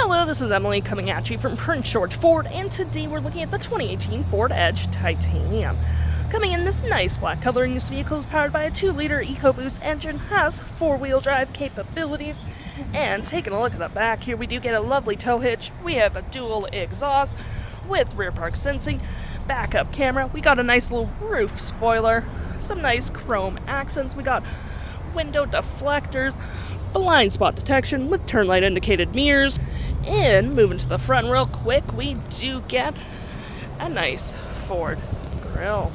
Hello, this is Emily coming at you from Prince George Ford, and today we're looking at the 2018 Ford Edge Titanium. Coming in this nice black coloring, this vehicle is powered by a 2-liter EcoBoost engine, has 4-wheel drive capabilities, and taking a look at the back here, we do get a lovely tow hitch. We have a dual exhaust with rear park sensing, backup camera. We got a nice little roof spoiler, some nice chrome accents. We got window deflectors, blind spot detection with turn light indicated mirrors. And moving to the front real quick, we do get a nice Ford grille.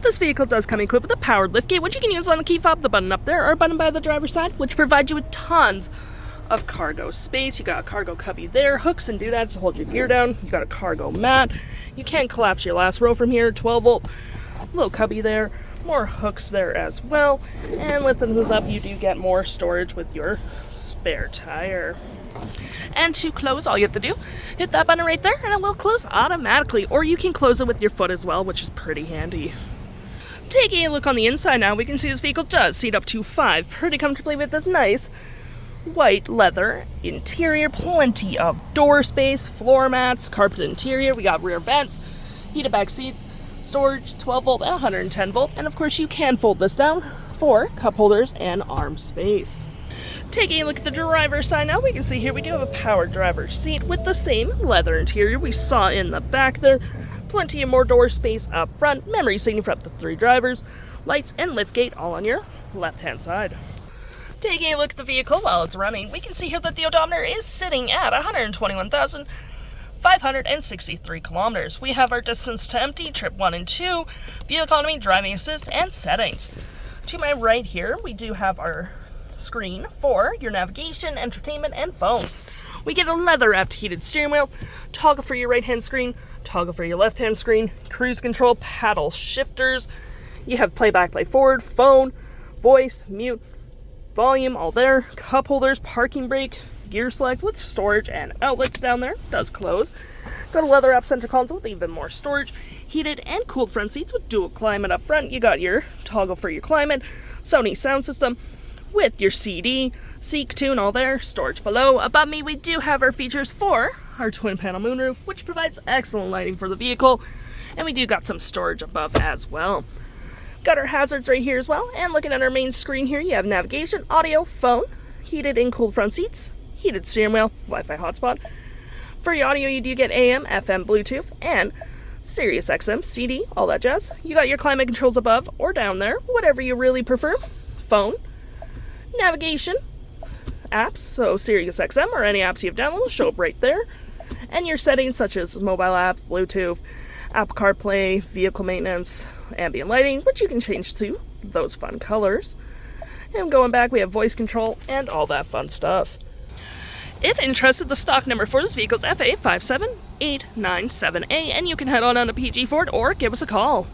This vehicle does come equipped with a powered liftgate, which you can use on the key fob, the button up there, or a button by the driver's side, which provides you with tons of cargo space. You got a cargo cubby there, hooks and doodads to hold your gear down. You got a cargo mat. You can collapse your last row from here, 12-volt. Little cubby there. More hooks there as well, and lifting those up, you do get more storage with your spare tire. And to close, all you have to do, hit that button right there, and it will close automatically, or you can close it with your foot as well, which is pretty handy. Taking a look on the inside now, we can see this vehicle does seat up to 5 pretty comfortably with this nice white leather interior, plenty of door space, floor mats, carpeted interior. We got rear vents, heated back seats, storage, 12-volt and 110-volt, and of course you can fold this down for cup holders and arm space. Taking a look at the driver's side now, we can see here we do have a power driver's seat with the same leather interior we saw in the back there. Plenty of more door space up front, memory seating for up to 3 drivers, lights and liftgate all on your left-hand side. Taking a look at the vehicle while it's running, we can see here that the odometer is sitting at 121,563 kilometers. We have our distance to empty, trip 1 and 2, fuel economy, driving assist, and settings. To my right here, we do have our screen for your navigation, entertainment, and phone. We get a leather-wrapped heated steering wheel, toggle for your right-hand screen, toggle for your left-hand screen, cruise control, paddle shifters. You have playback, play forward, phone, voice, mute, volume, all there, cup holders, parking brake, gear select with storage and outlets down there, does close. Got a leather wrap center console with even more storage, heated and cooled front seats with dual climate up front. You got your toggle for your climate, Sony sound system with your CD, Seek, Tune, all there, storage below. Above me we do have our features for our twin panel moonroof, which provides excellent lighting for the vehicle, and we do got some storage above as well. Got our hazards right here as well, and looking at our main screen here, you have navigation, audio, phone, heated and cooled front seats, heated steering wheel, Wi-Fi hotspot. For your audio, you do get AM, FM, Bluetooth, and Sirius XM, CD, all that jazz. You got your climate controls above or down there, whatever you really prefer. Phone, navigation, apps, so Sirius XM or any apps you have downloaded will show up right there. And your settings such as mobile app, Bluetooth, Apple CarPlay, vehicle maintenance, ambient lighting, which you can change to those fun colors. And going back, we have voice control and all that fun stuff. If interested, the stock number for this vehicle is FA57897A, and you can head on to PG Ford or give us a call.